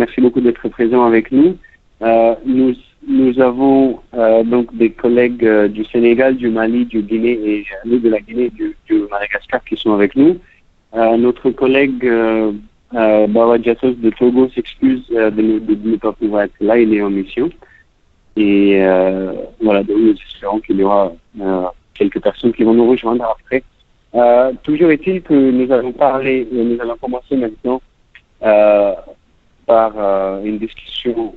merci beaucoup d'être présent avec nous. Nous avons donc des collègues du Sénégal, du Mali, du Guinée et de la Guinée et du Madagascar qui sont avec nous. Notre collègue Bawa Diatos de Togo s'excuse de ne pas pouvoir être là, il est en mission. Et voilà, donc nous espérons qu'il y aura quelques personnes qui vont nous rejoindre après. Toujours est-il que nous allons commencer maintenant par une discussion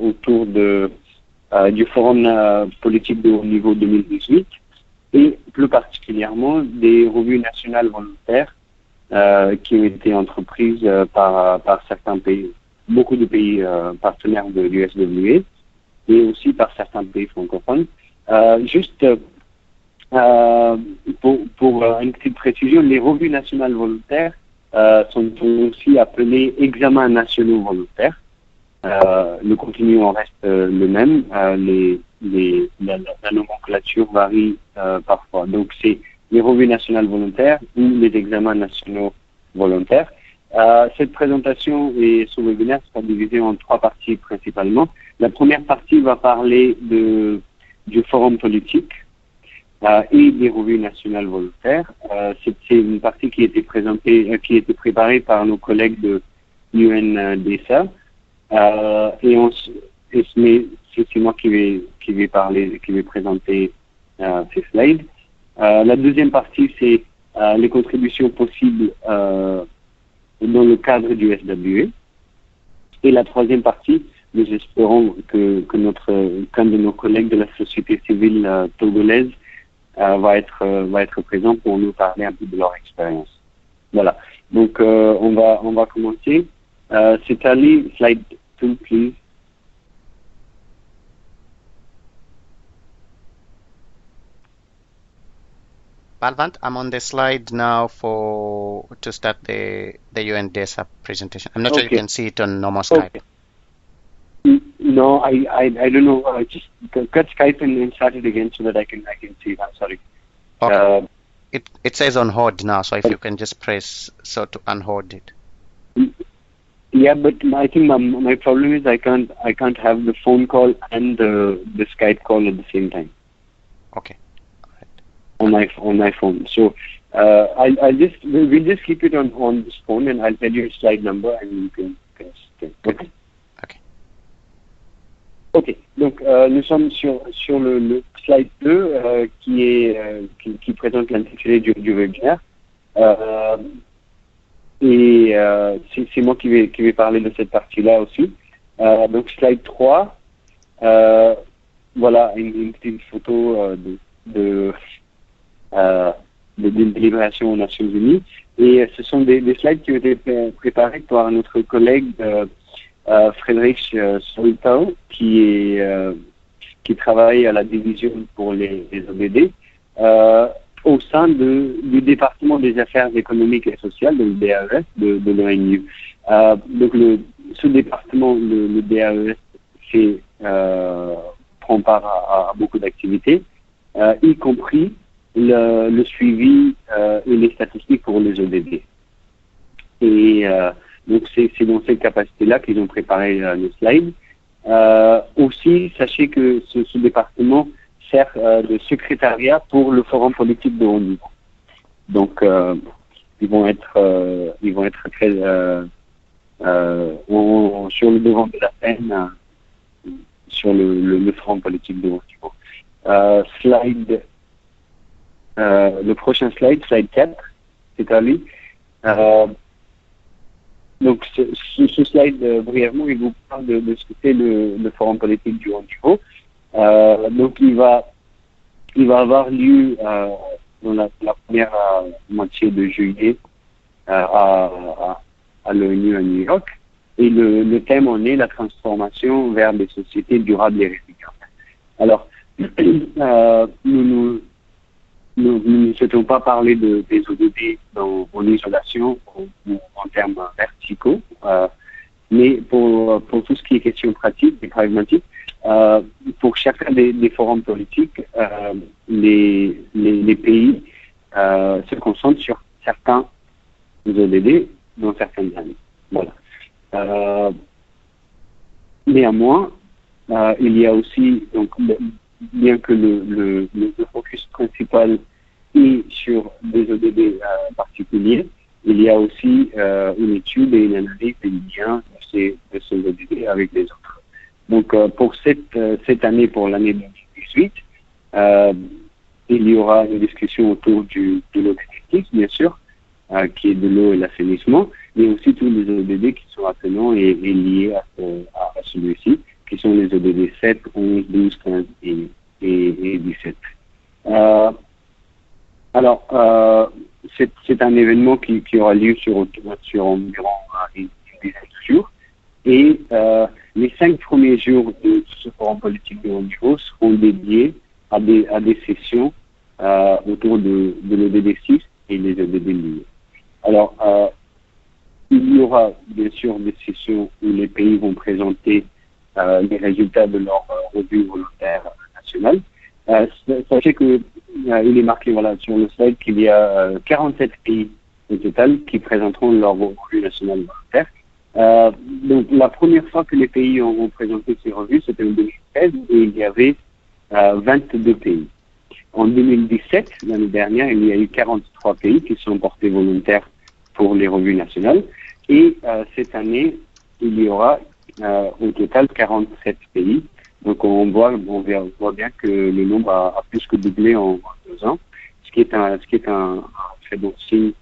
autour du Forum politique de haut niveau 2018 et plus particulièrement des revues nationales volontaires qui ont été entreprises par certains pays, beaucoup de pays partenaires de l'USWA et aussi par certains pays francophones. Juste pour une petite précision, les revues nationales volontaires sont aussi appelées examens nationaux volontaires. Le contenu en reste le même, la nomenclature varie parfois. Donc c'est les revues nationales volontaires ou les examens nationaux volontaires. Cette présentation et ce webinaire sera divisé en 3 parties principalement. La première partie va parler du forum politique et des revues nationales volontaires. C'est une partie qui a été préparée par nos collègues de UNDESA. C'est moi qui vais parler, qui vais présenter ces slides. La deuxième partie, c'est les contributions possibles dans le cadre du SWA. Et la troisième partie, nous espérons qu'un de nos collègues de la société civile togolaise va être présent pour nous parler un peu de leur expérience. Voilà. Donc on va commencer. C'est Ali, slide 2, please. Balwant, I'm on the slide now to start the UNDESA presentation. I'm not sure you can see it on normal Skype. Okay. No, I don't know. Just cut Skype and start it again so that I can see it. I'm sorry. Okay. It says on hold now, so if you can just press so to unhold it. Yeah, but I think my problem is I can't have the phone call and the Skype call at the same time. Okay. On my phone. So we'll just keep it on this phone and I'll tell you a slide number and you can okay. Ok, donc nous sommes sur le slide 2 qui présente l'intitulé du webinaire. Et c'est moi qui vais parler de cette partie-là aussi. Donc slide 3, voilà une petite photo d'une délibération aux Nations Unies. Et ce sont des slides qui ont été préparés par notre collègue Friedrich Soltau, qui travaille à la division pour les ODD, au sein du département des affaires économiques et sociales, donc le DAES de l'ONU. Donc ce département, le DAES, prend part à beaucoup d'activités, y compris le suivi et les statistiques pour les ODD. Et donc c'est dans cette capacité-là qu'ils ont préparé le slide. Aussi, sachez que ce département sert de secrétariat pour le forum politique de haut niveau. Donc ils vont être très sur le devant de la scène sur le forum politique de haut niveau. Le prochain slide 4, c'est à lui. Donc ce slide, brièvement, il vous parle de ce que c'est le forum politique du haut niveau. Donc il va avoir lieu dans la première moitié de juillet à l'ONU à New York. Et le thème en est la transformation vers des sociétés durables et résilientes. Alors, nous ne souhaitons pas parler des ODD en isolation ou en termes verticaux, mais pour tout ce qui est question pratique et pragmatique, pour chacun des forums politiques, les pays se concentrent sur certains ODD dans certaines années. Voilà. Néanmoins, il y a aussi, donc, bien que le focus principal est sur des ODD particuliers, il y a aussi une étude et une analyse des liens de ces ODD avec les autres. Donc, pour cette année, pour l'année 2018, il y aura une discussion autour de l'objectif, bien sûr, qui est de l'eau et l'assainissement, mais aussi tous les ODD qui sont attenants et liés à celui-ci, qui sont les ODD 7, 11, 12, 15 et 17. Alors, c'est un événement qui aura lieu sur environ une dizaine de jours. Et les 5 premiers jours de ce forum politique de haut niveau seront dédiés à des sessions autour de l'ODD 6 et les ODD liés. Alors, il y aura bien sûr des sessions où les pays vont présenter les résultats de leur revue volontaire nationale. Sachez que il est marqué sur le slide qu'il y a 47 pays au total qui présenteront leur revue nationale volontaire. Donc la première fois que les pays ont présenté ces revues, c'était en 2013 et il y avait 22 pays. En 2017, l'année dernière, il y a eu 43 pays qui sont portés volontaires pour les revues nationales. Et cette année, il y aura au total 47 pays. Donc on voit bien que le nombre a plus que doublé en 2 ans, ce qui est un très bon signe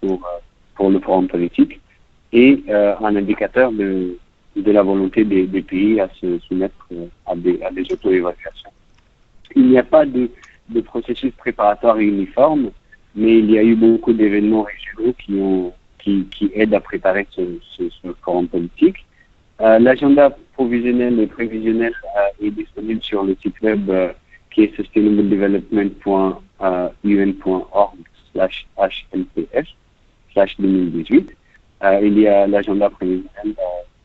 pour le forum politique et un indicateur de la volonté des pays à se soumettre à des auto-évaluations. Il n'y a pas de processus préparatoire uniforme, mais il y a eu beaucoup d'événements régionaux qui aident à préparer ce forum politique. L'agenda provisionnel et prévisionnel est disponible sur le site web qui est sustainabledevelopment.un.org/hnpf/2018. Il y a l'agenda prévisionnel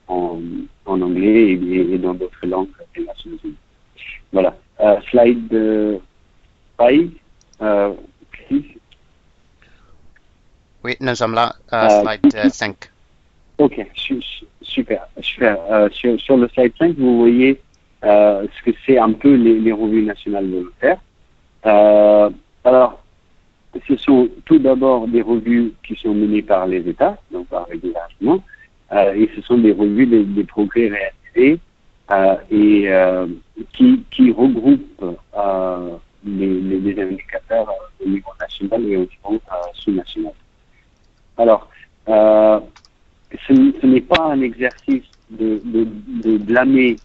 en anglais et dans d'autres langues des Nations Unies. Voilà. Slide 5, please. Oui, nous sommes là, slide 5. Ok, super. Sur le slide 5, vous voyez ce que c'est un peu les revues nationales volontaires. Alors, ce sont tout d'abord des revues qui sont menées par les États, donc par régulation, et ce sont des revues des progrès réalisés et qui regroupent les indicateurs au niveau national et au niveau sous-national. Alors, ce n'est pas un exercice de blâmer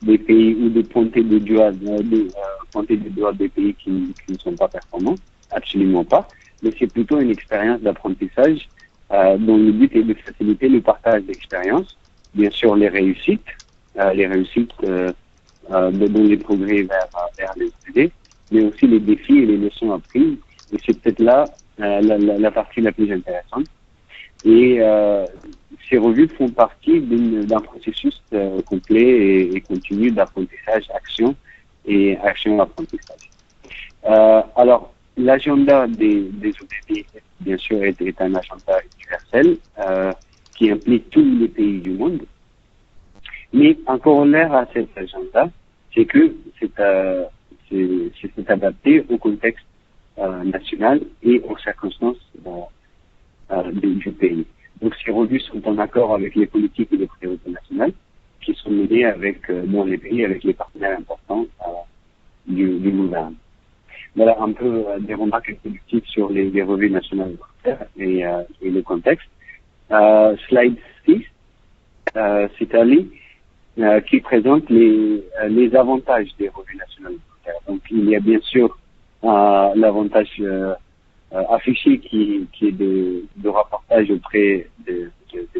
des pays ou de pointer du doigt des pays qui ne sont pas performants, absolument pas, mais c'est plutôt une expérience d'apprentissage dont le but est de faciliter le partage d'expériences, bien sûr les réussites dont les progrès vers les ODD, mais aussi les défis et les leçons apprises, et c'est peut-être là la partie la plus intéressante. Et ces revues font partie d'un processus complet et continu d'apprentissage, action et action-apprentissage. Alors, l'agenda des ODD, bien sûr, est un agenda universel qui implique tous les pays du monde. Mais un corollaire à cet agenda, c'est que c'est adapté au contexte national et aux circonstances du pays. Donc ces revues sont en accord avec les politiques et les priorités nationales qui sont menées dans les pays avec les partenaires importants du gouvernement. Voilà un peu des remarques introductives sur les revues nationales et le contexte. Slide 6, c'est Ali qui présente les avantages des revues nationales. Donc il y a bien sûr l'avantage affiché qui est de rapportage auprès des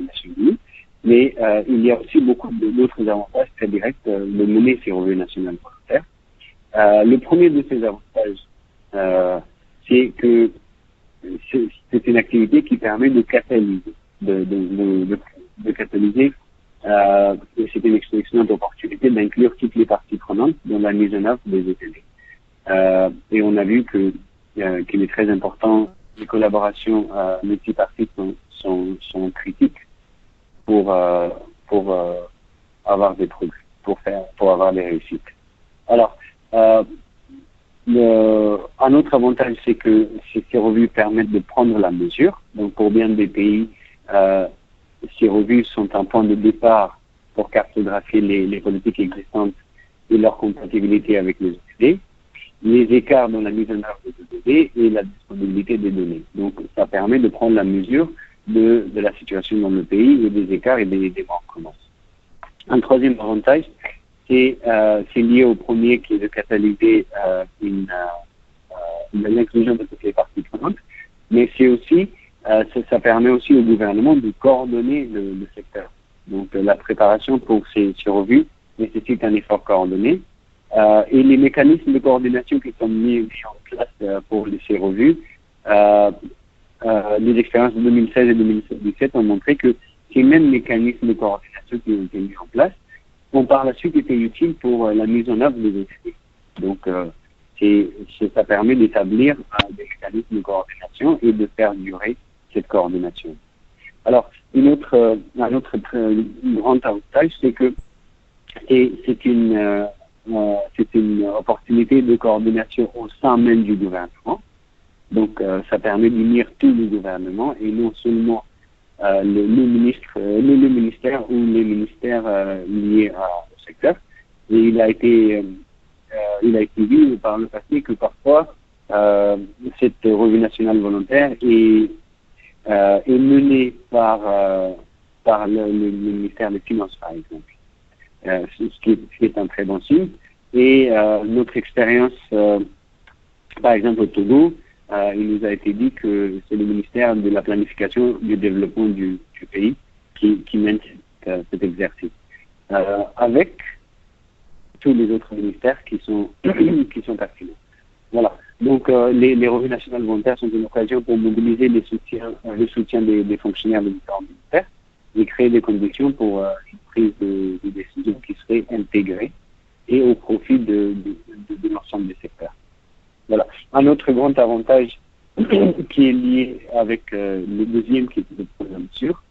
Nations Unies, mais il y a aussi beaucoup d'autres avantages très directs de mener ces revues nationales volontaires. Le premier de ces avantages, c'est que c'est une activité qui permet de catalyser, de catalyser. Et c'est une excellente opportunité d'inclure toutes les parties prenantes dans la mise en œuvre des ODD. Et on a vu qu'il est très important, les collaborations multipartites sont critiques pour avoir des progrès. pour avoir des réussites. Alors, un autre avantage, c'est que ces revues permettent de prendre la mesure. Donc, pour bien des pays, ces revues sont un point de départ pour cartographier les politiques existantes et leur compatibilité avec les ODD, les écarts dans la mise en œuvre des ODD et la disponibilité des données. Donc, ça permet de prendre la mesure de la situation dans le pays et des écarts et des manquements. Un troisième avantage, c'est lié au premier qui est de catalyser l'inclusion de toutes les parties prenantes, mais c'est aussi, ça permet aussi au gouvernement de coordonner le secteur. Donc la préparation pour ces revues nécessite un effort coordonné et les mécanismes de coordination qui sont mis en place pour ces revues, les expériences de 2016 et 2017 ont montré que ces mêmes mécanismes de coordination qui ont été mis en place ont par la suite été utiles pour la mise en œuvre des ODD. Donc ça permet d'établir des mécanismes de coordination et de faire durer cette coordination. Alors, un autre grand avantage, c'est que c'est une opportunité de coordination au sein même du gouvernement. Donc, ça permet d'unir tout le gouvernement et non seulement le ministère ou les ministères liés au secteur. Et il a été vu par le passé que parfois cette revue nationale volontaire est menée par le ministère des Finances, par exemple. Ce qui est un très bon signe. Et notre expérience, par exemple au Togo, il nous a été dit que c'est le ministère de la planification du développement du pays qui mène cet exercice. Avec tous les autres ministères qui sont pertinents. Voilà. Donc les revues nationales volontaires sont une occasion pour mobiliser le soutien des fonctionnaires de différents ministères et créer des conditions pour une prise de décision qui serait intégrée et au profit de l'ensemble des secteurs. Voilà. Un autre grand avantage qui est lié avec le deuxième qui est de prendre la mesure.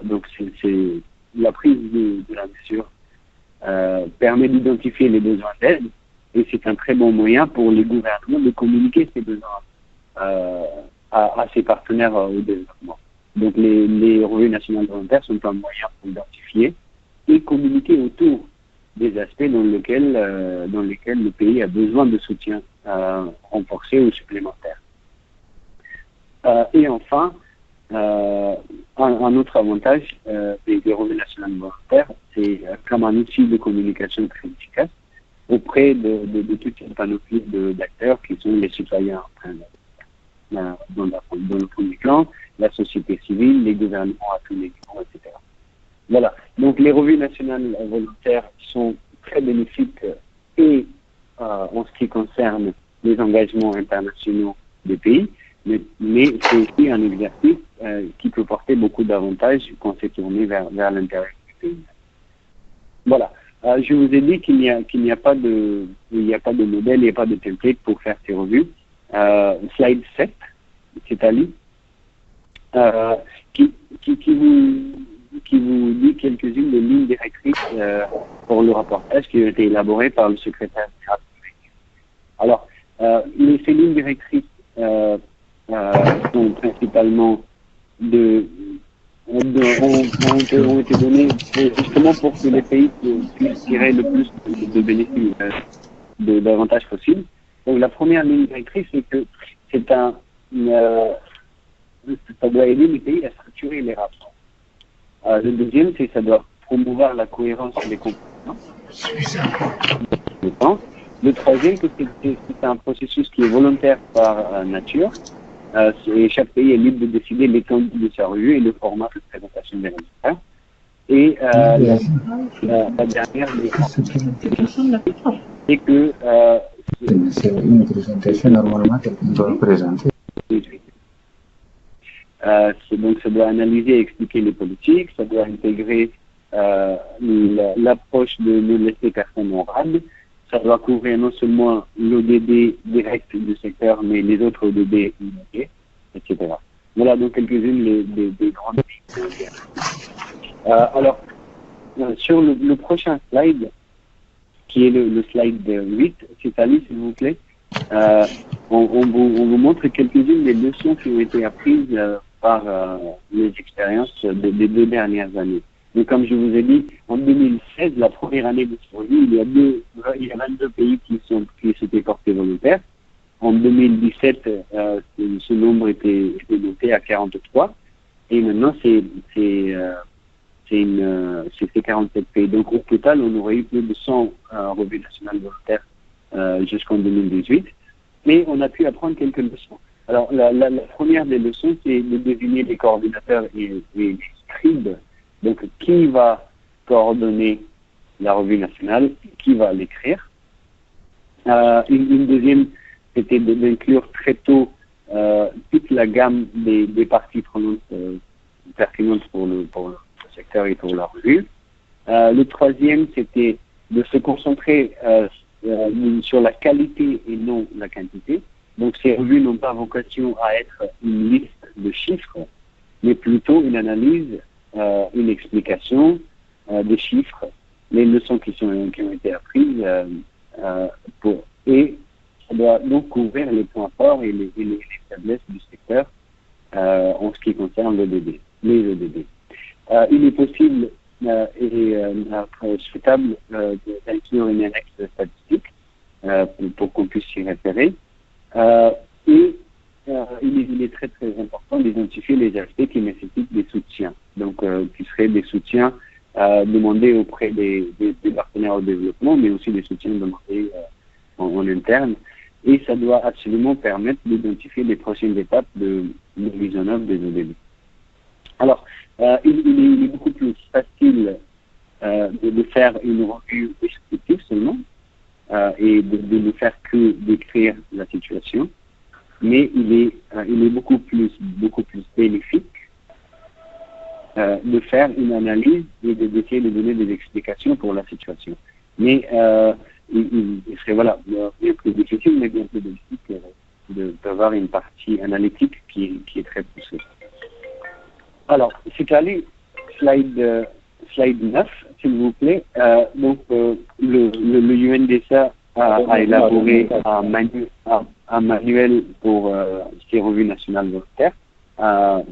Donc c'est la prise de la mesure permet d'identifier les besoins d'aide et c'est un très bon moyen pour les gouvernements de communiquer ces besoins à ses partenaires au développement. Donc les revues nationales volontaires sont un moyen pour identifier et communiquer autour des aspects dans lesquels le pays a besoin de soutien renforcé ou supplémentaire. Et enfin, un autre avantage des revues nationales volontaires, c'est comme un outil de communication très efficace auprès de toute une panoplie d'acteurs qui sont les citoyens dans le premier plan, la société civile, les gouvernements à tous les niveaux, etc. Voilà. Donc les revues nationales volontaires sont très bénéfiques et en ce qui concerne les engagements internationaux des pays, mais c'est aussi un exercice qui peut porter beaucoup d'avantages quand c'est tourné vers l'intérieur du pays. Voilà. Je vous ai dit qu'il n'y a pas de modèle, il n'y a pas de template pour faire ces revues. Slide 7, c'est Ali, qui vous dit quelques-unes des lignes directrices pour le reportage qui ont été élaborées par le secrétaire général. Alors, ces lignes directrices sont principalement ont été données justement pour que les pays puissent tirer le plus de bénéfices, d'avantages possibles. Donc la première ligne directrice, c'est que ça doit aider les pays à structurer les rapports. Le deuxième, c'est que ça doit promouvoir la cohérence des compétences. Le troisième, c'est un processus qui est volontaire par nature. Et chaque pays est libre de décider l'étendue de sa revue et le format de présentation des résultats. Et la dernière, c'est que une présentation normalement doit présenter. Donc ça doit analyser et expliquer les politiques, ça doit intégrer l'approche de ne laisser personne en rade, ça doit couvrir non seulement l'ODD direct du secteur, mais les autres ODD immédiats, etc. Voilà donc quelques-unes des grandes lignes. Alors, sur le prochain slide, qui est le slide 8, Cétalie, s'il vous plaît, on vous montre quelques-unes des leçons qui ont été apprises par les expériences des 2 dernières années. Donc, comme je vous ai dit, en 2016, la première année de survie, il y a 22 pays qui s'étaient portés volontaires. En 2017, ce nombre était monté à 43. Et maintenant, c'est 47 pays. Donc, au total, on aurait eu plus de 100 revues nationales volontaires jusqu'en 2018. Mais on a pu apprendre quelques leçons. Alors, la première des leçons, c'est de deviner les coordinateurs et les scribes. Donc, qui va coordonner la revue nationale, qui va l'écrire. Une deuxième, c'était d'inclure très tôt toute la gamme des parties prenantes pertinentes pour le secteur et pour la revue. Le troisième, c'était de se concentrer sur la qualité et non la quantité. Donc, ces revues n'ont pas vocation à être une liste de chiffres, mais plutôt une analyse, une explication des chiffres, les leçons qui ont été apprises, et ça doit donc couvrir les points forts et les faiblesses du secteur en ce qui concerne les EDD. Il est possible et souhaitable d'inclure une annexe statistique pour qu'on puisse s'y référer. Il est très très important d'identifier les aspects qui nécessitent des soutiens, donc qui seraient des soutiens demandés auprès des partenaires au développement, mais aussi des soutiens demandés en interne. Et ça doit absolument permettre d'identifier les prochaines étapes de mise en œuvre des ODD. Alors, il est beaucoup plus facile de faire une revue descriptive seulement et de ne faire que décrire la situation, mais il est beaucoup plus bénéfique de faire une analyse et d'essayer de donner des explications pour la situation. Mais il serait bien plus difficile, mais bien plus difficile d'avoir une partie analytique qui est très poussée. Alors, c'est allé slide 9, s'il vous plaît. Donc, le UNDSA a élaboré un manuel pour ces revues nationales volontaires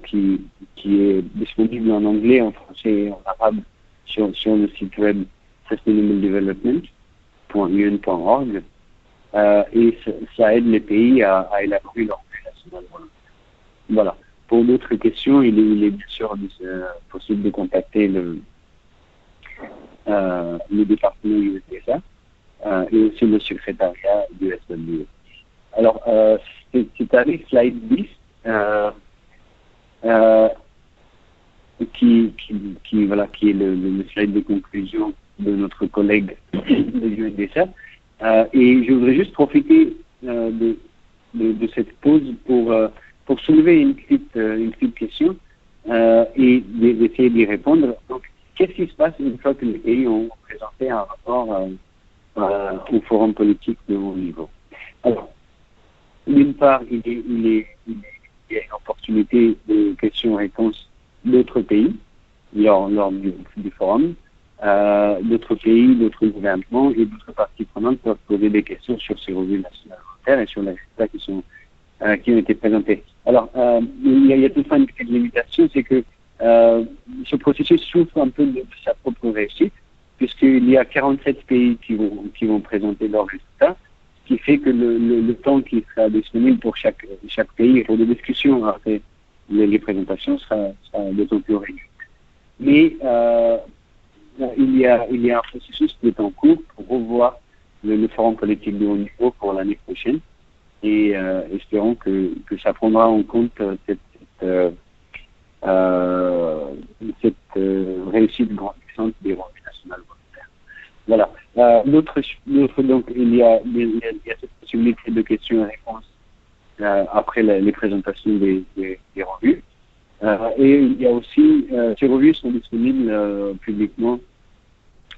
qui est disponible en anglais, en français et en arabe sur le site web sustainabledevelopment.un.org et ça aide les pays à élaborer leur revue nationale volontaire. Voilà. Pour d'autres questions, il est bien sûr possible de contacter le département UNDSA et aussi le secrétariat du SWE. Alors, c'est avec slide 10 qui est le slide de conclusion de notre collègue de l'UNDSA. Et je voudrais juste profiter de cette pause pour soulever une petite question et d'essayer d'y répondre. Donc, qu'est-ce qui se passe une fois que les pays ont présenté un rapport au forum politique de haut niveau? Alors, d'une part, il y a une opportunité de questions-réponses d'autres pays lors du forum. D'autres pays, d'autres gouvernements et d'autres parties prenantes peuvent poser des questions sur ces revues nationales volontaires et sur les résultats qui ont été présentés. Alors, il y a toutefois une petite limitation, c'est que ce processus souffre un peu de sa propre réussite, puisqu'il y a 47 pays qui vont présenter leurs résultats, ce qui fait que le temps qui sera disponible pour chaque pays pour des discussions après les présentations sera d'autant plus réduit. Mais il y a un processus qui est en cours pour revoir le forum politique de haut niveau pour l'année prochaine et espérons que ça prendra en compte cette réussite grandissante des revues nationales volontaires. Voilà. Donc il y a cette possibilité de questions et réponses après les présentations des revues. Et il y a aussi, ces revues sont disponibles publiquement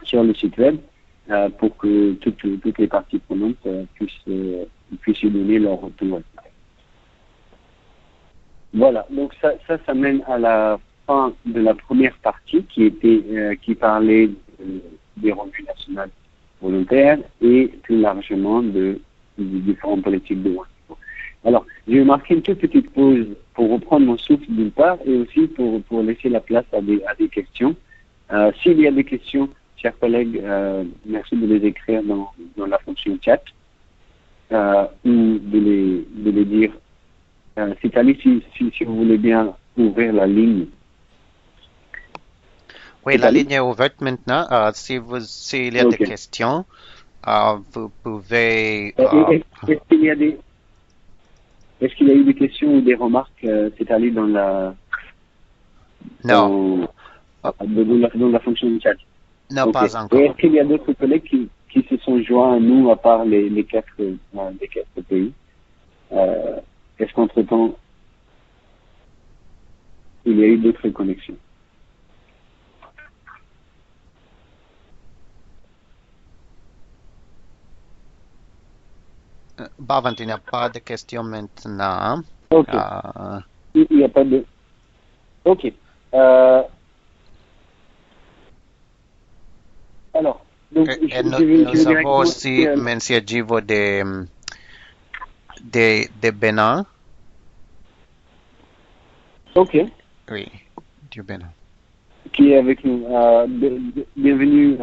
sur le site web pour que toutes les parties prenantes puissent y donner leur retour. Voilà, donc ça mène à fin de la première partie qui parlait des revues nationales volontaires et plus largement des différentes politiques de haut niveau. Alors, j'ai marqué une toute petite pause pour reprendre mon souffle d'une part et aussi pour laisser la place à des questions. S'il y a des questions, chers collègues, merci de les écrire dans la fonction chat ou de les dire. Citali, si vous voulez bien ouvrir la ligne. Oui, la ligne est ouverte maintenant. S'il y a des questions, vous pouvez... Est-ce qu'il y a eu des questions ou des remarques, Citali, dans la fonction de chat? Non, pas encore. Et est-ce qu'il y a d'autres collègues qui se sont joints à nous à part les quatre pays? Est-ce qu'entre-temps, il y a eu d'autres connexions? Bhavant, il n'y a pas de questions maintenant. Ok. Il n'y a pas de... Ok. Alors, donc, nous avons aussi M. Givo de Bénin. Ok. Oui, du Bénin. Qui est avec nous. Bienvenue,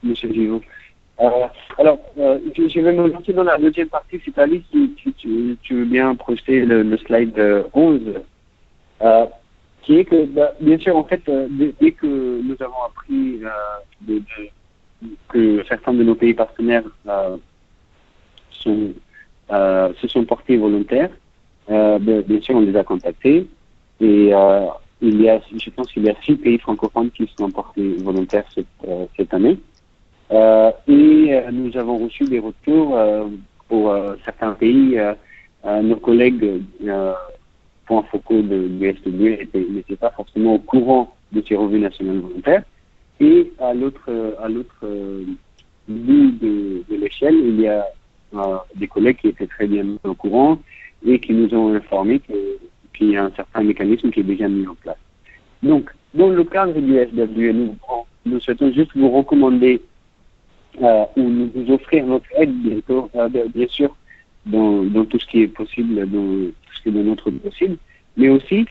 M. Givo. Alors, je vais me lancer dans la deuxième partie, Citali, si tu veux bien projeter le slide 11, qui est que, bien sûr, en fait, dès que nous avons appris que certains de nos pays partenaires se sont portés volontaires, bien sûr, on les a contactés, et je pense qu'il y a 6 pays francophones qui se sont portés volontaires cette année. Et nous avons reçu des retours pour certains pays. Nos collègues points focaux du SW n'étaient pas forcément au courant de ces revues nationales volontaires. Et à l'autre bout de l'échelle, il y a des collègues qui étaient très bien au courant et qui nous ont informé qu'il y a un certain mécanisme qui est déjà mis en place. Donc, dans le cadre du SW, nous souhaitons juste vous recommander ou nous offrir notre aide bientôt, bien sûr, dans tout ce qui est possible, dans tout ce qui est de notre possible, mais aussi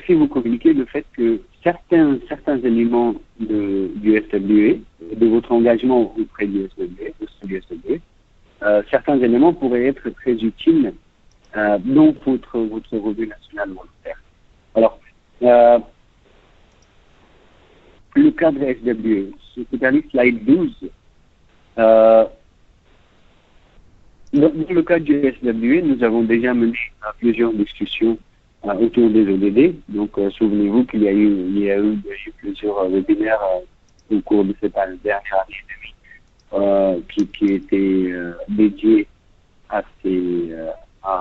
vous communiquer le fait que certains éléments du SWE, de votre engagement auprès du SWE, certains éléments pourraient être très utiles dans votre revue nationale volontaire. Alors, le cadre SWE, c'est-à-dire slide 12, dans le cadre du SWE, nous avons déjà mené plusieurs discussions autour des ODD. Donc, souvenez-vous qu'il y a eu plusieurs webinaires au cours de cette dernière année et demie qui étaient dédiés à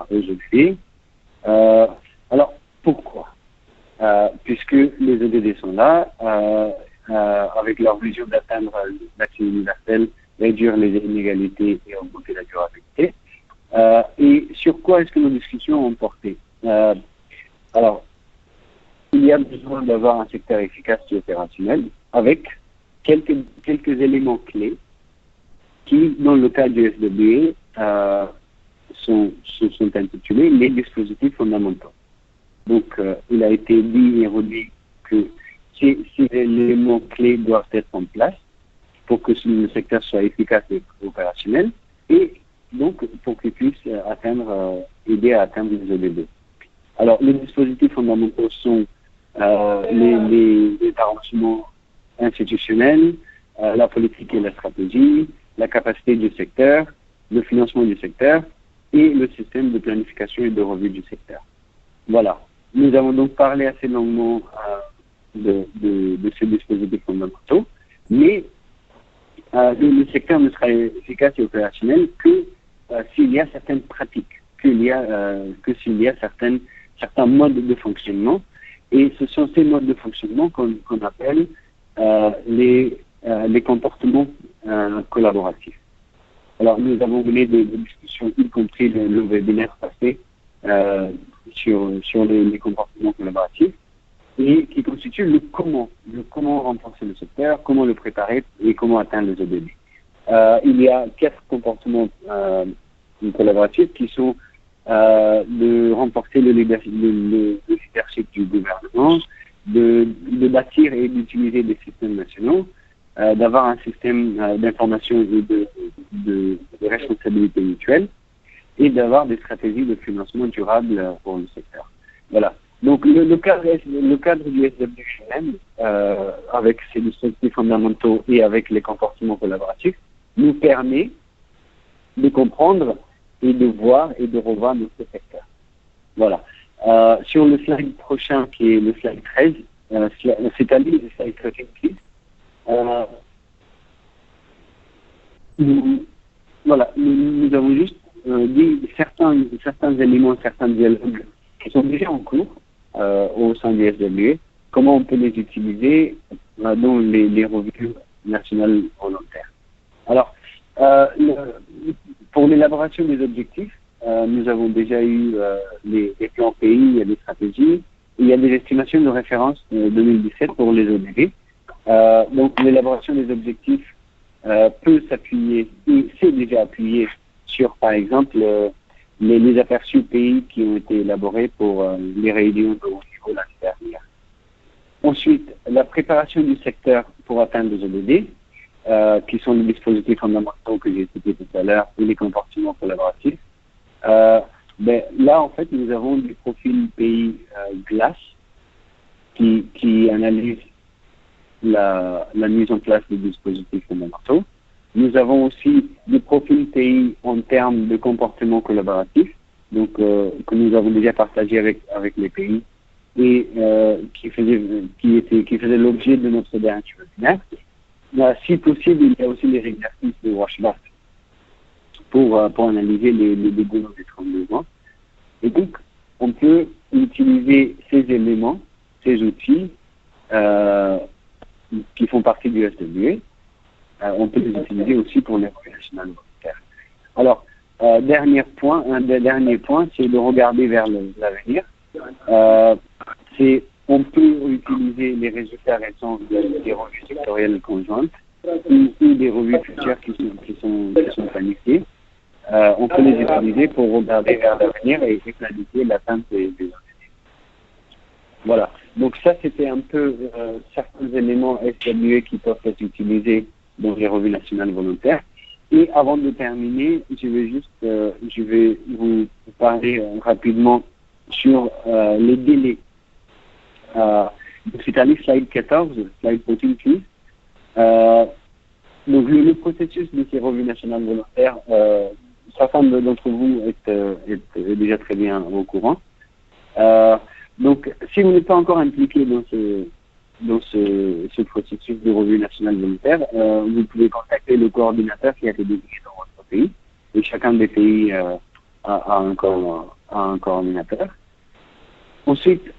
aux ODD. Alors, pourquoi? Puisque les ODD sont là, avec leur vision d'atteindre l'accès universel, réduire les inégalités et augmenter la durabilité. Et sur quoi est-ce que nos discussions ont porté? Alors, il y a besoin d'avoir un secteur efficace et opérationnel avec quelques éléments clés qui, dans le cas du SWE, sont intitulés les dispositifs fondamentaux. Donc, il a été dit et redit que ces éléments clés doivent être en place pour que le secteur soit efficace et opérationnel et donc pour qu'il puisse aider à atteindre les ODD. Alors, les dispositifs fondamentaux sont les arrangements institutionnels, la politique et la stratégie, la capacité du secteur, le financement du secteur et le système de planification et de revue du secteur. Voilà. Nous avons donc parlé assez longuement de ces dispositifs fondamentaux, mais le secteur ne sera efficace et opérationnel que s'il y a certaines pratiques, que s'il y a certains modes de fonctionnement, et ce sont ces modes de fonctionnement qu'on appelle les comportements collaboratifs. Alors, nous avons mené des discussions, y compris le webinaire passé, sur les comportements collaboratifs. et qui constitue le comment renforcer le secteur, comment le préparer et comment atteindre les ODD. Il y a 4 comportements collaboratifs qui sont de renforcer le leadership du gouvernement, de bâtir et d'utiliser des systèmes nationaux, d'avoir un système d'information et de responsabilité mutuelle, et d'avoir des stratégies de financement durable pour le secteur. Voilà. Donc le cadre du SWM, avec ses dispositifs fondamentaux et avec les comportements collaboratifs, nous permet de comprendre et de voir et de revoir notre secteur. Voilà. Sur le slide prochain, qui est le slide 13, c'est-à-dire le slide 13, please. Nous avons juste dit certains éléments, certains dialogues qui sont déjà en cours au sein du SWE, comment on peut les utiliser dans les revues nationales volontaires. Alors, pour l'élaboration des objectifs, nous avons déjà eu les plans pays, les stratégies, et il y a des estimations de référence 2017 pour les ODD. Donc, l'élaboration des objectifs peut s'appuyer, et s'est déjà appuyé sur, par exemple, les aperçus pays qui ont été élaborés pour les réunions de haut niveau l'année dernière. Ensuite, la préparation du secteur pour atteindre les ODD, qui sont les dispositifs fondamentaux que j'ai cités tout à l'heure, et les comportements collaboratifs. Là, en fait, nous avons des profils pays GLAS qui analysent la mise en place des dispositifs fondamentaux. Nous avons aussi des profils pays en termes de comportement collaboratif, donc que nous avons déjà partagé avec les pays et qui faisait l'objet de notre dernier webinaire. Si possible, il y a aussi les exercices de Washback pour analyser les boulots des 32 mois. Et donc, on peut utiliser ces éléments, ces outils qui font partie du SWE. On peut les utiliser aussi pour les revues nationales volontaires. Alors, dernier point, c'est de regarder vers l'avenir. On peut utiliser les résultats récents des revues sectorielles conjointes ou des revues futures qui sont planifiées. On peut les utiliser pour regarder vers l'avenir et planifier l'atteinte des objectifs. Voilà. Donc ça, c'était un peu certains éléments SWE qui peuvent être utilisés dans les revues nationales volontaires. Et avant de terminer, je vais vous parler rapidement sur les délais. C'est-à-dire slide 14, slide 14, please. Donc le processus de ces revues nationales volontaires, certains d'entre vous est déjà très bien au courant. Donc si vous n'êtes pas encore impliqué dans ce processus de revue nationale volontaire, vous pouvez contacter le coordinateur qui a été désigné dans votre pays. Et chacun des pays a un coordinateur. Ensuite,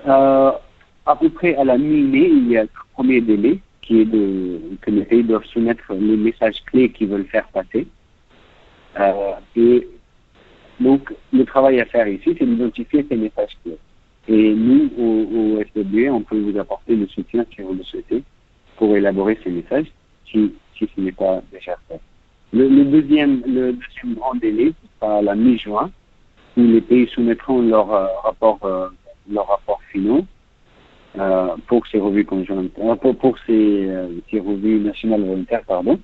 à peu près à la mi-mai, il y a le premier délai qui est que les pays doivent soumettre les messages clés qu'ils veulent faire passer. Et donc, le travail à faire ici, c'est d'identifier ces messages clés. Et nous, au SWE, on peut vous apporter le soutien si vous le souhaitez pour élaborer ces messages, si ce n'est pas déjà fait. Le deuxième grand délai, ce sera à la mi-juin, où les pays soumettront leurs rapports finaux pour ces revues conjointes, pour ces revues nationales volontaires, pardon.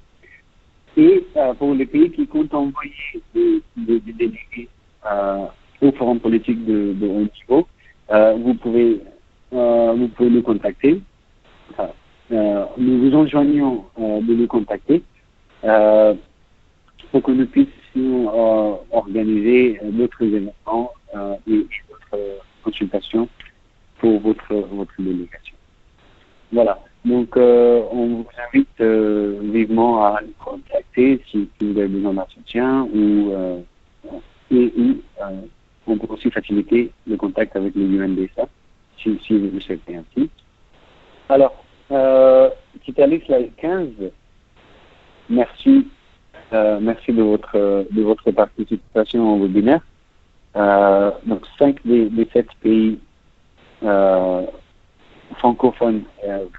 Et pour les pays qui comptent envoyer des délégués au forum politique de haut niveau, vous pouvez nous contacter. Nous vous enjoignons de nous contacter pour que nous puissions organiser d'autres événements et d'autres consultations pour votre délégation. Voilà. Donc, on vous invite vivement à nous contacter si vous avez besoin d'un soutien on peut aussi faciliter le contact avec le UNDSA si vous le souhaitez ainsi. Alors, Titanic slide 15, merci de votre participation au webinaire. Donc 5 des 7 pays francophones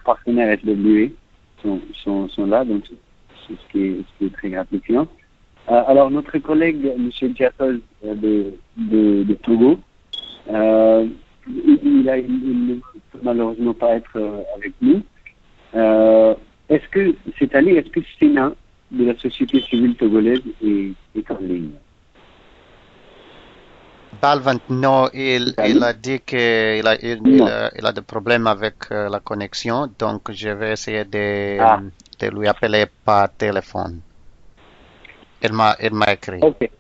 partenaires SWE sont là, donc c'est ce qui est très gratifiant. Alors notre collègue M. Diatoz de Togo, il ne peut malheureusement pas être avec nous. Est-ce que Sénat de la société civile togolaise est en ligne? Balvant, non, il a dit qu'il a des problèmes avec la connexion, donc je vais essayer de lui appeler par téléphone. Il m'a écrit. Ok,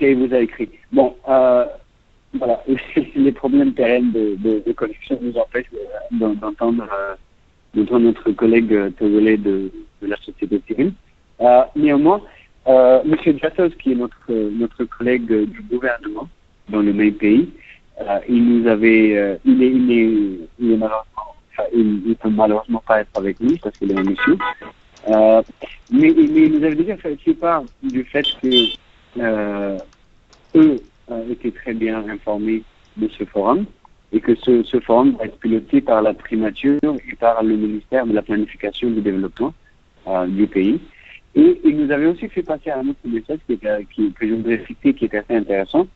il vous a écrit. Bon, voilà, les problèmes pérennes de connexion nous empêchent d'entendre notre collègue togolais de la société civile. Néanmoins, M. Diatoz, qui est notre collègue du gouvernement dans le même pays, il peut malheureusement pas être avec nous parce qu'il est en mission. Mais il nous avait déjà fait part du fait que eux étaient très bien informés de ce forum et que ce forum va être piloté par la primature et par le ministère de la Planification et du Développement du pays. Et il nous avait aussi fait passer un autre message que je voudrais citer, qui est assez intéressant,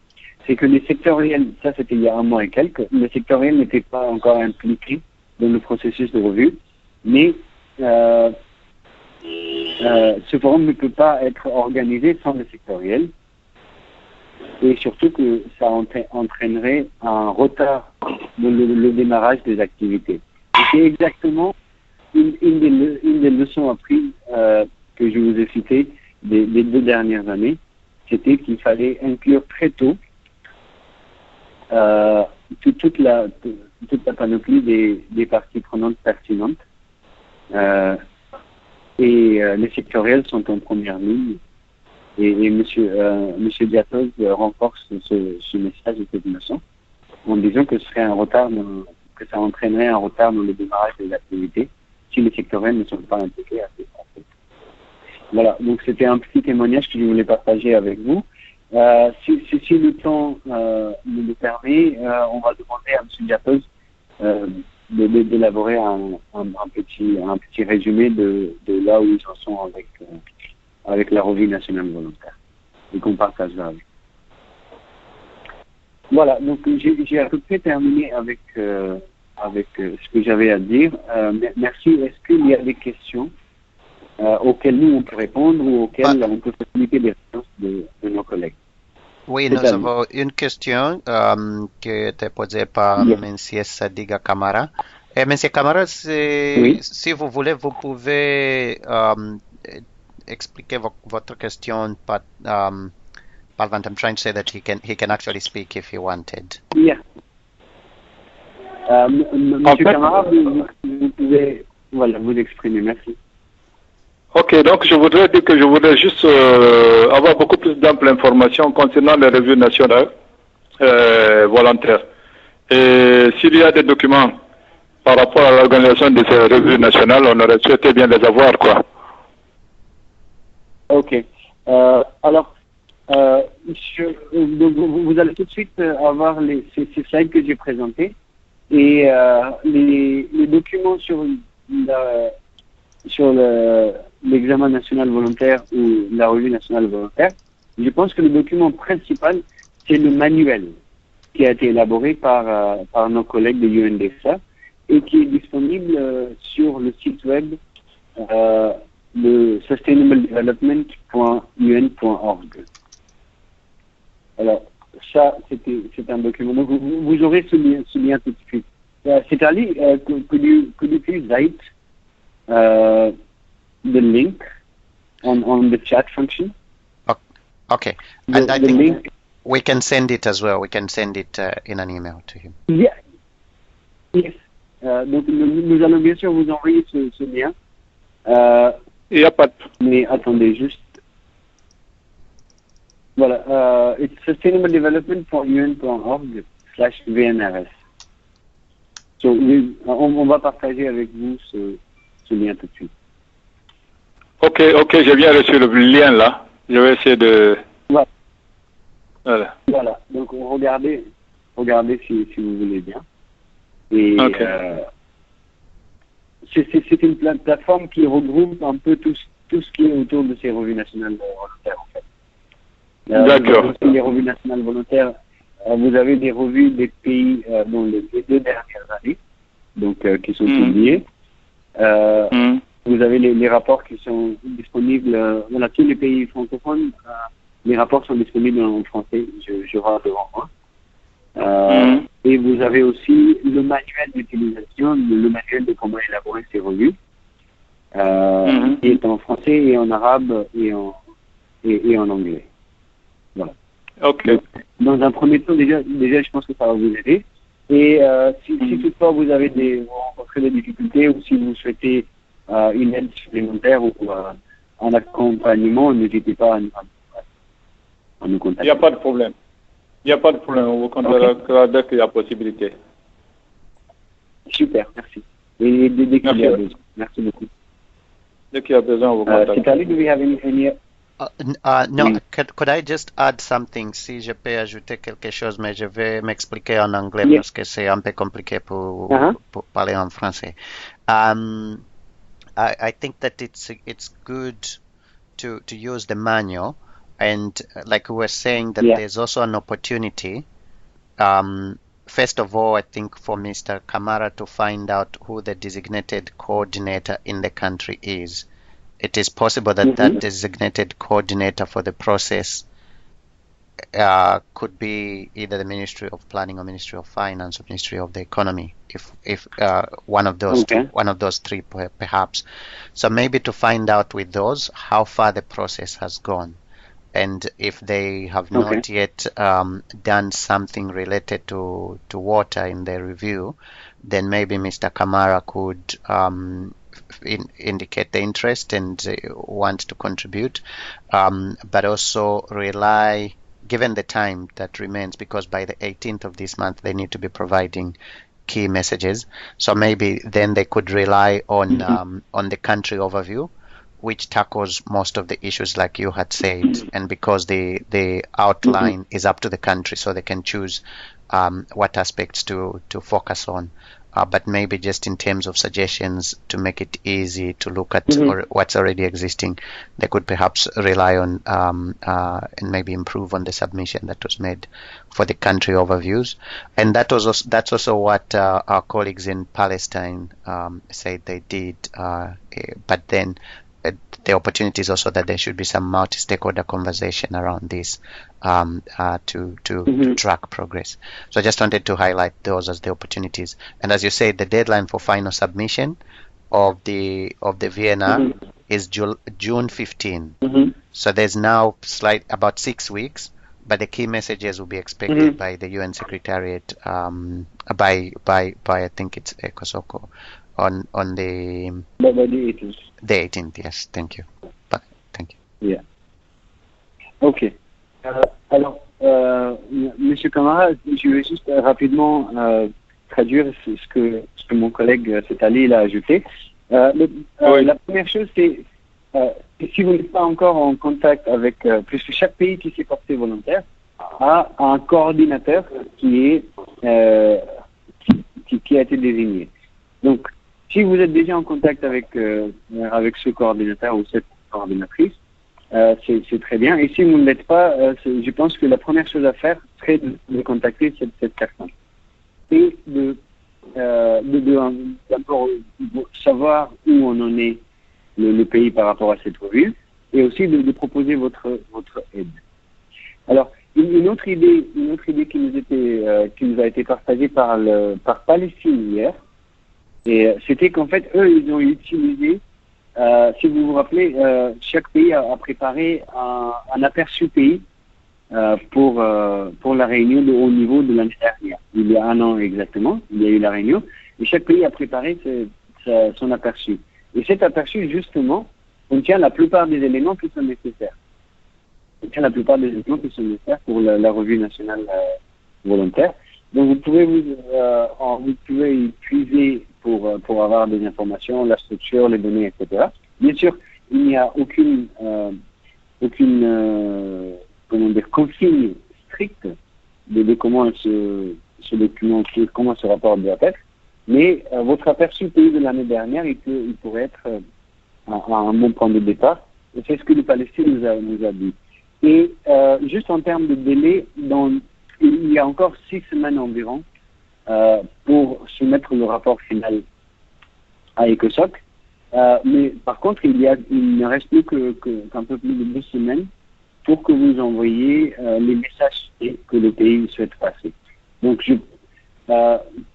c'est que les sectoriels, ça c'était il y a un mois et quelques, les sectoriels n'étaient pas encore impliqués dans le processus de revue, mais ce forum ne peut pas être organisé sans les sectoriels, et surtout que ça entraînerait un retard dans le démarrage des activités. C'est exactement une des leçons apprises que je vous ai citées des 2 dernières années, c'était qu'il fallait inclure très tôt toute la panoplie des parties prenantes pertinentes. Et les sectoriels sont en première ligne. Et Monsieur Diatoz renforce ce message et cette leçon en disant que ce serait que ça entraînerait un retard dans le démarrage des activités si les sectoriels ne sont pas impliqués à ce stade. Voilà, donc c'était un petit témoignage que je voulais partager avec vous. Si le temps nous le permet, on va demander à M. Diatoz d'élaborer un petit résumé de là où ils en sont avec la revue nationale volontaire et qu'on partage là avec. Voilà, donc j'ai à peu près terminé avec ce que j'avais à dire. Merci. Est-ce qu'il y a des questions auxquelles nous on peut répondre ou auxquelles on peut faciliter les réponses de nos collègues? Oui, nous avons une question qui était posée par M. Sadiga Kamara. Et M. Kamara, si vous voulez, vous pouvez expliquer votre question par Balvant. I'm trying to say that he can actually speak if he wanted. Yeah. Monsieur Kamara, vous pouvez vous exprimer. Merci. Ok, donc je voudrais dire que je voudrais juste avoir beaucoup plus d'amples informations concernant les revues nationales volontaires. Et s'il y a des documents par rapport à l'organisation de ces revues nationales, on aurait souhaité bien les avoir, quoi. Ok. Alors, vous allez tout de suite avoir ces slides que j'ai présentés et les documents sur l'examen national volontaire ou la revue nationale volontaire. Je pense que le document principal, c'est le manuel qui a été élaboré par nos collègues de UNDESA et qui est disponible sur le site web de sustainabledevelopment.un.org. Alors, ça, c'est un document. Donc, vous aurez ce lien tout de suite. C'est-à-dire, could you please write the link on the chat function? Okay. And I think link, we can send it as well. We can send it in an email to him. Yeah. Yes. Donc, nous allons bien sûr vous envoyer ce lien. Il n'y a pas de... Mais attendez juste. Voilà. It's sustainabledevelopment.un.org/VNRS. So, on va partager avec vous ce lien tout de suite. Ok, j'ai bien reçu le lien là. Je vais essayer de... Voilà. Donc, regardez regarder si vous voulez bien. Et c'est une plateforme qui regroupe un peu tout ce qui est autour de ces revues nationales volontaires, en fait. D'accord. Les revues nationales volontaires, vous avez des revues des pays dans les 2 dernières années, donc qui sont publiées. Vous avez les rapports qui sont disponibles, voilà, tous les pays francophones, les rapports sont disponibles en français, je vois devant moi. Et vous avez aussi le manuel d'utilisation, le manuel de comment élaborer ces revues, qui est en français et en arabe et en anglais. Voilà. Ok. Donc, dans un premier temps, déjà, je pense que ça va vous aider. Et si toutefois vous rencontrez des difficultés ou si vous souhaitez une aide supplémentaire ou un accompagnement, n'hésitez pas à nous contacter. Il n'y a pas de problème. On vous contactera dès qu'il y a possibilité. Super, merci. Et dès qu'il y a besoin. Merci beaucoup. Dès qu'il y a besoin, on vous contactera. Citali, do we have any no, could I just add something? Si je peux ajouter quelque chose, mais je vais m'expliquer en anglais parce que c'est un peu compliqué pour parler en français. I think that it's good to use the manual, and like we were saying, that there's also an opportunity. First of all, I think for Mr. Kamara to find out who the designated coordinator in the country is. It is possible that that designated coordinator for the process could be either the Ministry of Planning or Ministry of Finance or Ministry of the Economy, if one of those three perhaps. So maybe to find out with those how far the process has gone, and if they have not yet done something related to water in their review, then maybe Mr. Kamara could indicate the interest and want to contribute, but also rely, given the time that remains, because by the 18th of this month they need to be providing key messages, so maybe then they could rely on the country overview, which tackles most of the issues like you had said, and because the outline is up to the country, so they can choose what aspects to focus on. But maybe just in terms of suggestions to make it easy to look at what's already existing, they could perhaps rely on and maybe improve on the submission that was made for the country overviews. And that's also what our colleagues in Palestine said they did. But then the opportunity is also that there should be some multi-stakeholder conversation around this to track progress. So I just wanted to highlight those as the opportunities. And as you said, the deadline for final submission of the VNR is June 15. So there's now about 6 weeks, but the key messages will be expected by the UN Secretariat by I think it's ECOSOCO on the 18th. The 18th, yes. Thank you. Thank you. Yeah. Ok. Alors, Monsieur Kamara, je vais juste rapidement traduire ce que mon collègue Citali a ajouté. La première chose, c'est si vous n'êtes pas encore en contact avec, puisque chaque pays qui s'est porté volontaire a un coordinateur qui a été désigné. Donc, si vous êtes déjà en contact avec ce coordinateur ou cette coordinatrice, c'est très bien. Et si vous ne l'êtes pas, je pense que la première chose à faire serait de contacter cette personne. Et d'abord savoir où on en est le pays par rapport à cette revue, et aussi de proposer votre aide. Alors, une autre idée qui nous a été partagée par Palestine hier, et c'était qu'en fait, eux, ils ont utilisé, si vous vous rappelez, chaque pays a préparé un aperçu pays pour la réunion de haut niveau de l'année dernière. Il y a 1 an exactement, il y a eu la réunion, et chaque pays a préparé son aperçu. Et cet aperçu, justement, contient la plupart des éléments qui sont nécessaires. Pour la revue nationale volontaire. Donc vous pouvez y puiser pour avoir des informations, la structure, les données, etc. Bien sûr, il n'y a aucune consigne stricte de comment ce document, comment ce rapport doit être. Mais votre aperçu pays de l'année dernière, il pourrait être un bon point de départ. Et c'est ce que le Palestine nous a dit. Et juste en termes de délai, il y a encore 6 semaines environ pour soumettre le rapport final à ECOSOC. Mais par contre, il ne reste plus qu'un peu plus de 2 semaines pour que vous envoyiez les messages que le pays souhaite passer. Donc,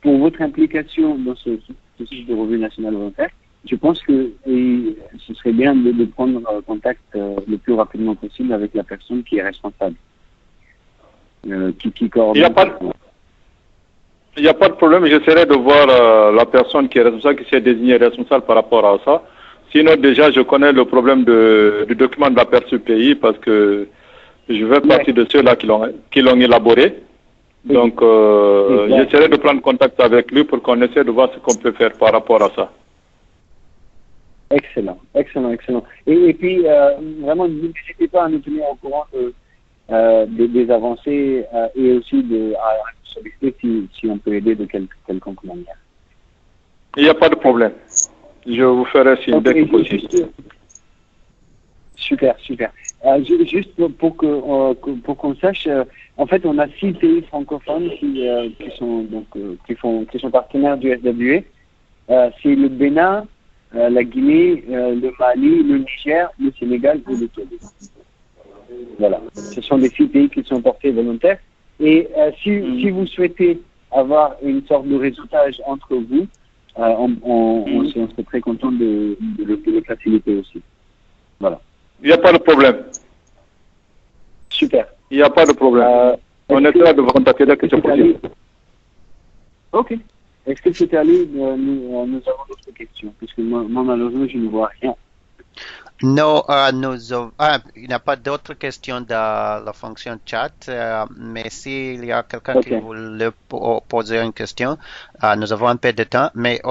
pour votre implication dans ce processus de revue nationale volontaire, je pense que ce serait bien de prendre contact le plus rapidement possible avec la personne qui est responsable, qui coordonne. Il n'y a pas de problème, j'essaierai de voir la personne qui est responsable, qui s'est désignée responsable par rapport à ça. Sinon, déjà, je connais le problème du document d'aperçu pays parce que je fais partie de ceux-là qui l'ont élaboré. Donc, j'essaierai de prendre contact avec lui pour qu'on essaie de voir ce qu'on peut faire par rapport à ça. Excellent. Et puis, vraiment, n'hésitez pas à nous tenir au courant des avancées et aussi à solliciter si on peut aider de quelconque manière. Il n'y a pas de problème. Je vous ferai signe dès que possible. Super. Juste pour qu'on sache, en fait, on a 6 pays francophones qui sont partenaires du SWA. C'est le Bénin, la Guinée, le Mali, le Niger, le Sénégal et le Togo. Voilà. Ce sont des 6 pays qui sont portés volontaires. Et si vous souhaitez avoir une sorte de réseautage entre vous, on serait très content de le faciliter aussi. Voilà. Il n'y a pas de problème. Super. Il n'y a pas de problème. On essaiera de vous contacter dès que c'est possible. Ok. Est-ce que c'était allé nous avons d'autres questions? Puisque moi, malheureusement, je ne vois rien. Non, il n'y a pas d'autres questions dans la fonction chat, mais s'il y a quelqu'un qui voulait poser une question, nous avons un peu de temps, mais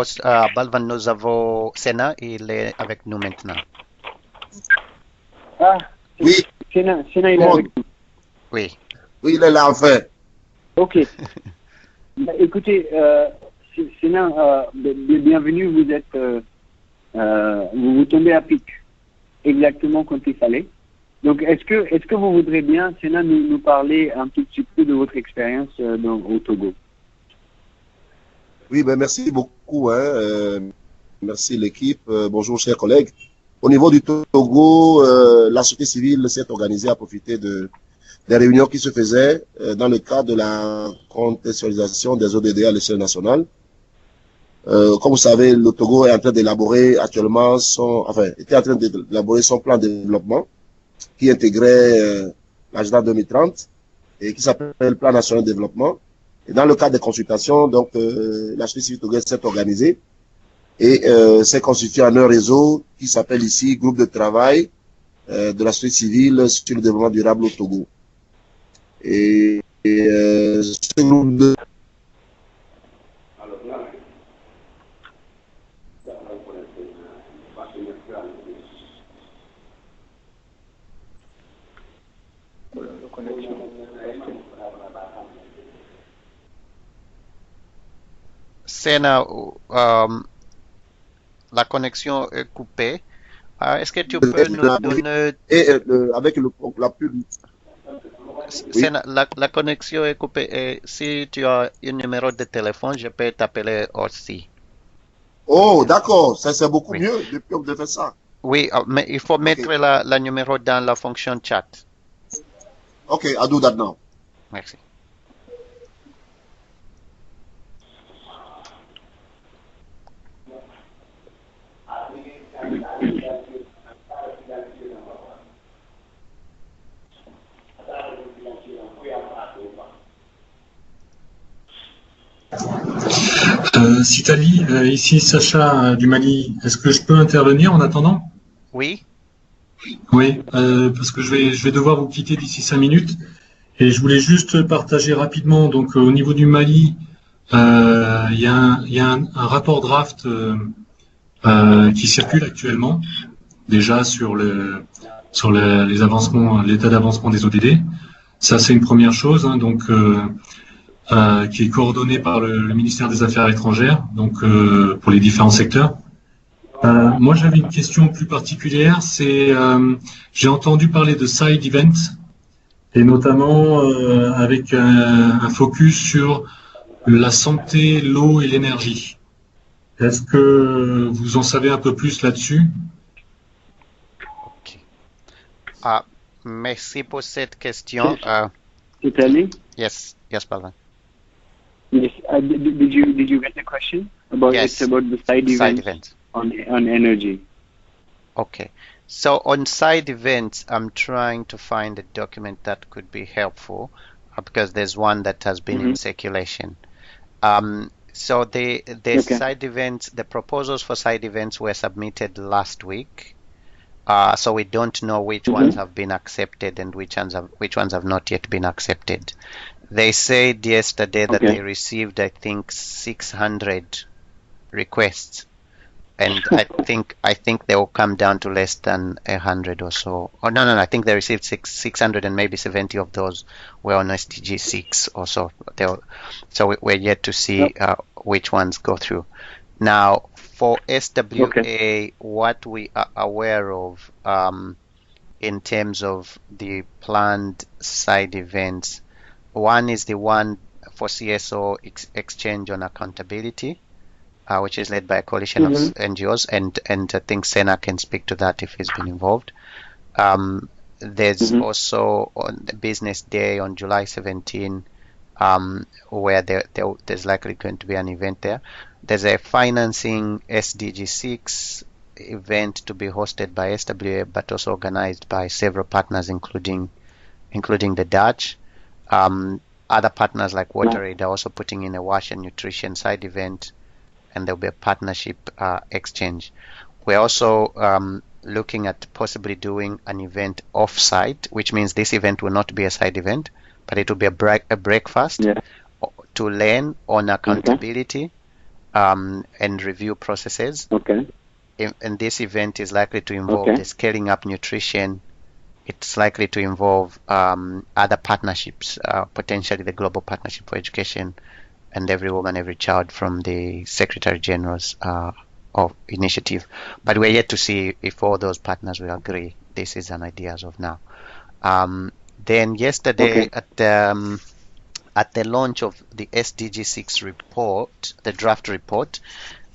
Balvan, nous avons Sena, il est avec nous maintenant. Ah, oui. Sena, il est avec nous. Oui. Oui, il est là, en fait. Ok. Écoutez, Sena, bienvenue, vous tombez à pic. Exactement quand il fallait. Donc, est-ce que vous voudrez bien, Sena, nous parler un tout petit peu de votre expérience au Togo? Oui, merci beaucoup. Merci l'équipe. Bonjour, chers collègues. Au niveau du Togo, la société civile s'est organisée à profiter des réunions qui se faisaient dans le cadre de la contextualisation des ODD à l'échelle nationale. Comme vous savez, le Togo est en train d'élaborer actuellement était en train d'élaborer son plan de développement qui intégrait l'agenda 2030 et qui s'appelle Plan national de développement. Et dans le cadre des consultations, donc, la société civile togonaise s'est organisée et s'est constituée en un réseau qui s'appelle ici Groupe de travail de la société civile sur le développement durable au Togo. Et ce groupe de Sena, la connexion est coupée. Est-ce que tu peux nous donner... avec la pub. Sena, la connexion est coupée et si tu as un numéro de téléphone, je peux t'appeler aussi. Oh, d'accord, ça c'est beaucoup mieux depuis qu'on fait ça. Oui, mais il faut mettre le numéro dans la fonction chat. Ok, I'll do that now. Merci. Citali, ici Sacha du Mali. Est-ce que je peux intervenir en attendant? Oui. Oui, parce que je vais devoir vous quitter d'ici 5 minutes. Et je voulais juste partager rapidement, donc au niveau du Mali, il y a un rapport draft qui circule actuellement, déjà sur les avancements, l'état d'avancement des ODD. Ça, c'est une première chose. Hein, donc, qui est coordonné par le ministère des Affaires étrangères, donc pour les différents secteurs. Moi, j'avais une question plus particulière, c'est j'ai entendu parler de side events, et notamment avec un focus sur la santé, l'eau et l'énergie. Est-ce que vous en savez un peu plus là-dessus? Okay. Merci pour cette question. Italy? Yes, Pavan. Yes. Did you get the question about? Yes. It's about the side events on energy. Okay. So on side events, I'm trying to find a document that could be helpful because there's one that has been in circulation. So the side events, the proposals for side events were submitted last week. So we don't know which ones have been accepted and which ones have not yet been accepted. They said yesterday that they received, I think, 600 requests, and I think they will come down to less than 100 or so. Oh no, I think they received 600, and maybe 70 of those were on SDG 6 or so. So we're yet to see which ones go through. Now, for SWA, what we are aware of in terms of the planned side events, one is the one for CSO Exchange on Accountability, which is led by a coalition of NGOs, and I think Sena can speak to that if he's been involved. There's also on the Business Day on July 17, where there's likely going to be an event there. There's a financing SDG 6 event to be hosted by SWA, but also organized by several partners, including the Dutch. Other partners like WaterAid are also putting in a wash and nutrition side event, and there'll be a partnership exchange. We're also looking at possibly doing an event off-site, which means this event will not be a side event, but it will be a breakfast to learn on accountability and review processes. And this event is likely to involve the scaling up nutrition. It's likely to involve other partnerships, potentially the Global Partnership for Education and Every Woman, Every Child from the Secretary General's of initiative. But we're yet to see if all those partners will agree. This is an idea as of now. Then yesterday at the launch of the SDG 6 report, the draft report,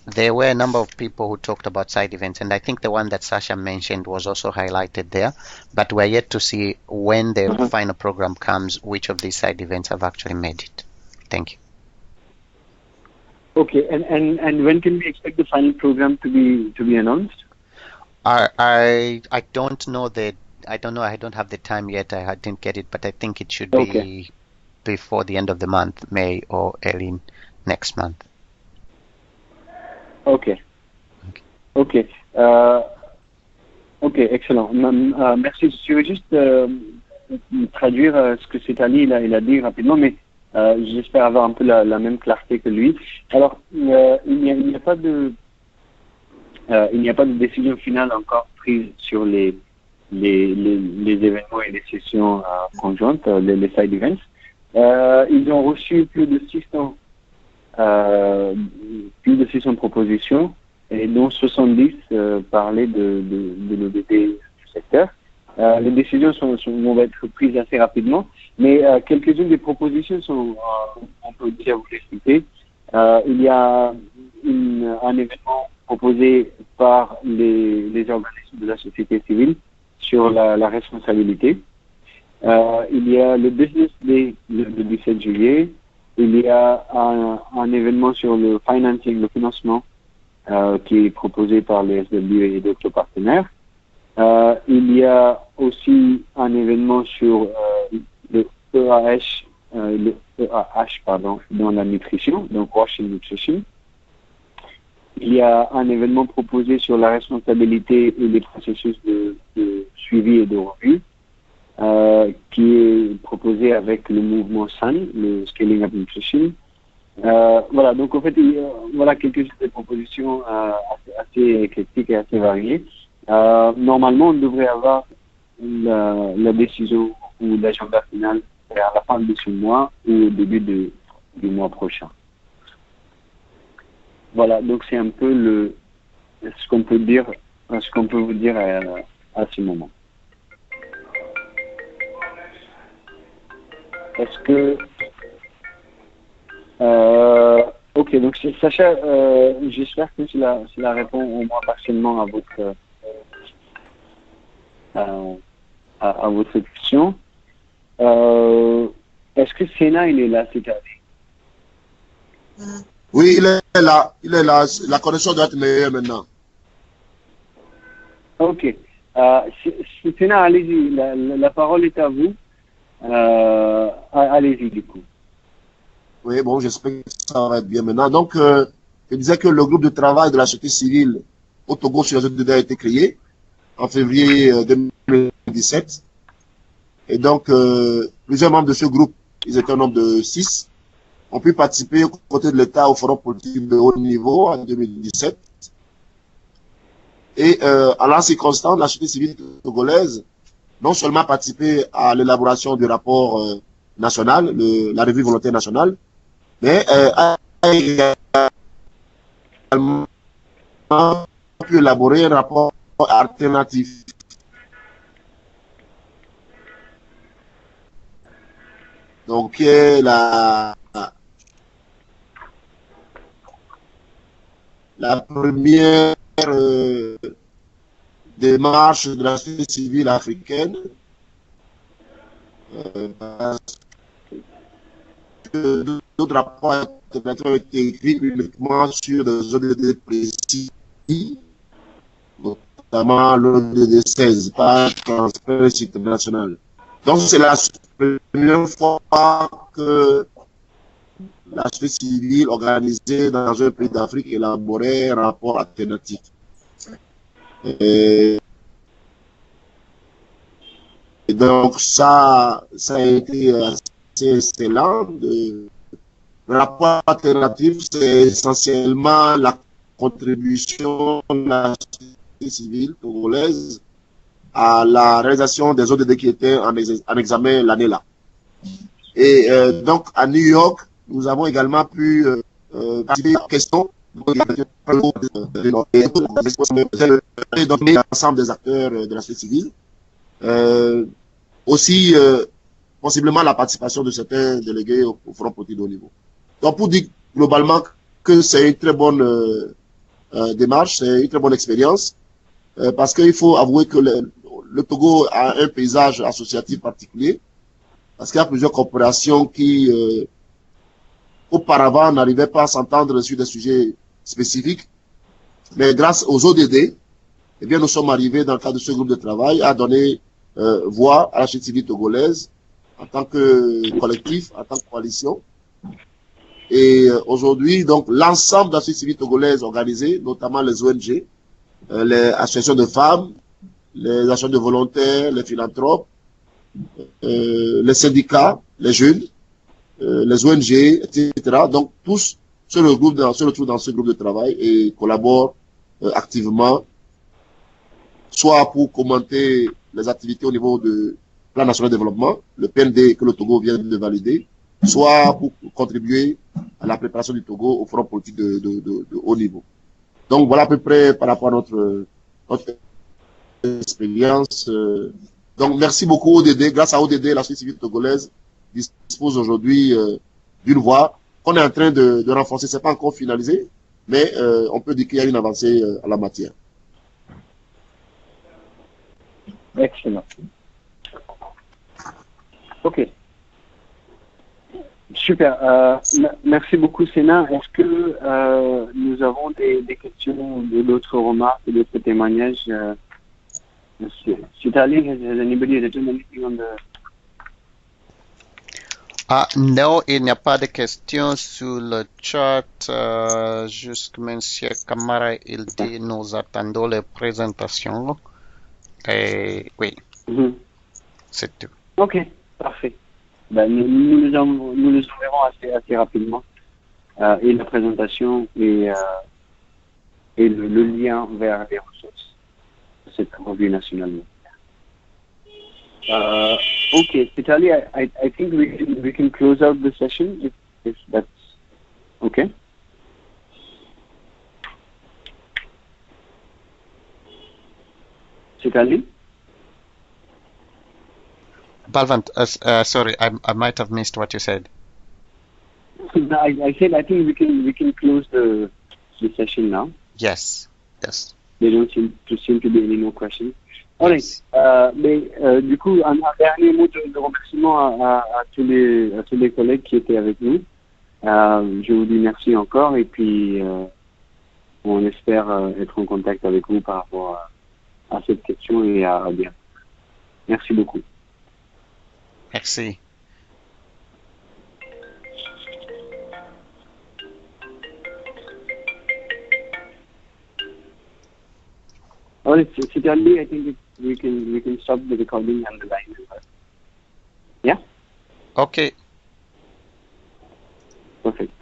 there were a number of people who talked about side events, and I think the one that Sasha mentioned was also highlighted there, but we're yet to see when the final program comes, which of these side events have actually made it. Thank you. Okay, and when can we expect the final program to be announced? I don't know I don't have the time yet. I didn't get it, but I think it should be before the end of the month, May or early next month. Ok, excellent. Merci. Je veux juste traduire ce que Setali il a dit rapidement, mais j'espère avoir un peu la même clarté que lui. Alors, il n'y a pas de décision finale encore prise sur les événements et les sessions conjointes, les side events. Ils ont reçu plus de 600 propositions, et dont 70 parlaient de l'ODD du secteur. Les décisions vont être prises assez rapidement, mais quelques-unes des propositions sont, on peut déjà vous les citer. Il y a un événement proposé par les organismes de la société civile sur la responsabilité. Il y a le Business Day le 17 juillet. Il y a un événement sur le financing, le financement, qui est proposé par les SWA et d'autres partenaires. Il y a aussi un événement sur le EAH dans la nutrition, donc Wash and Nutrition. Il y a un événement proposé sur la responsabilité et les processus de suivi et de revue, qui est proposé avec le mouvement SAN, le Scaling Up Nutrition. Voilà, donc en fait, voilà quelques des propositions assez éclectiques et assez variées. Normalement, on devrait avoir la décision ou l'agenda final à la fin de ce mois ou au début du mois prochain. Voilà, donc c'est un peu ce qu'on peut vous dire à ce moment. Est-ce que ok, donc Sacha, j'espère que cela répond au moins partiellement à votre question. Est-ce que Sénat il est là cette année? Oui, il est là. La connexion doit être meilleure maintenant. Ok. Sénat, allez-y. La parole est à vous. Allez-y du coup. Oui, bon, j'espère que ça va être bien maintenant. Donc, je disais que le groupe de travail de la société civile au Togo sur les ODD a été créé en février 2017. Et donc, plusieurs membres de ce groupe, ils étaient un nombre de 6, ont pu participer aux côtés de l'État au forum politique de haut niveau en 2017. Et en la circonstance, la société civile togolaise non seulement participé à l'élaboration du rapport national, la revue volontaire nationale, mais a également pu élaborer un rapport alternatif. Donc, qui est la première démarche de la société civile africaine, parce que d'autres rapports ont été écrits uniquement sur des ODD précis, notamment l'ODD 16, pas Transparency International. Donc, c'est la première fois que la société civile organisée dans un pays d'Afrique élaborait un rapport alternatif. Et donc, ça a été assez excellent. Le rapport alternatif, c'est essentiellement la contribution de la société civile togolaise à la réalisation des ODD qui étaient en examen l'année-là. Et donc, à New York, nous avons également pu participer aux questions et donner l'ensemble des acteurs de la société civile. Aussi, possiblement la participation de certains délégués au Front politique de haut niveau. Donc, pour dire globalement que c'est une très bonne démarche, c'est une très bonne expérience, parce qu'il faut avouer que le Togo a un paysage associatif particulier, parce qu'il y a plusieurs corporations qui, auparavant, n'arrivaient pas à s'entendre sur des sujets spécifiques, mais grâce aux ODD, eh bien, nous sommes arrivés dans le cadre de ce groupe de travail à donner voix à la société civile togolaise en tant que collectif, en tant que coalition. Et aujourd'hui, donc, l'ensemble de la société civile togolaise organisée, notamment les ONG, les associations de femmes, les associations de volontaires, les philanthropes, les syndicats, les jeunes, les ONG, etc. Donc, tous se retrouvent dans ce groupe de travail et collaborent activement, soit pour commenter les activités au niveau du Plan national de développement, le PND que le Togo vient de valider, soit pour contribuer à la préparation du Togo au front politique de haut niveau. Donc, voilà à peu près par rapport à notre expérience. Donc, merci beaucoup ODD. Grâce à ODD, la société civile togolaise dispose aujourd'hui d'une voie qu'on est en train de renforcer. Ce n'est pas encore finalisé, mais on peut dire qu'il y a une avancée à la matière. Excellent. Ok. Super. Merci beaucoup, Sénat. Est-ce que nous avons des questions, d'autres remarques, d'autres témoignages? Sitali, has anybody written anything on the... Non, il n'y a pas de questions sur le chat. Juste M. Camara, il dit nous attendons les présentations. Et oui, c'est tout. Ok, parfait. Ben, nous les enverrons assez rapidement. Et la présentation et le lien vers les ressources de cette revue nationale. Okay, Sitali, I think we can close out the session if that's okay. Chitali? Balwant, sorry, I might have missed what you said. I said I think we can close the session now. Yes. There don't seem to be any more questions. All right. Du coup, un dernier mot de remerciement à tous les collègues qui étaient avec nous. Je vous dis merci encore et puis on espère être en contact avec vous par rapport à cette question et à bien. Merci beaucoup. Merci. All right, Chitali, I think we can stop the recording and the line. Yeah? Okay. Perfect.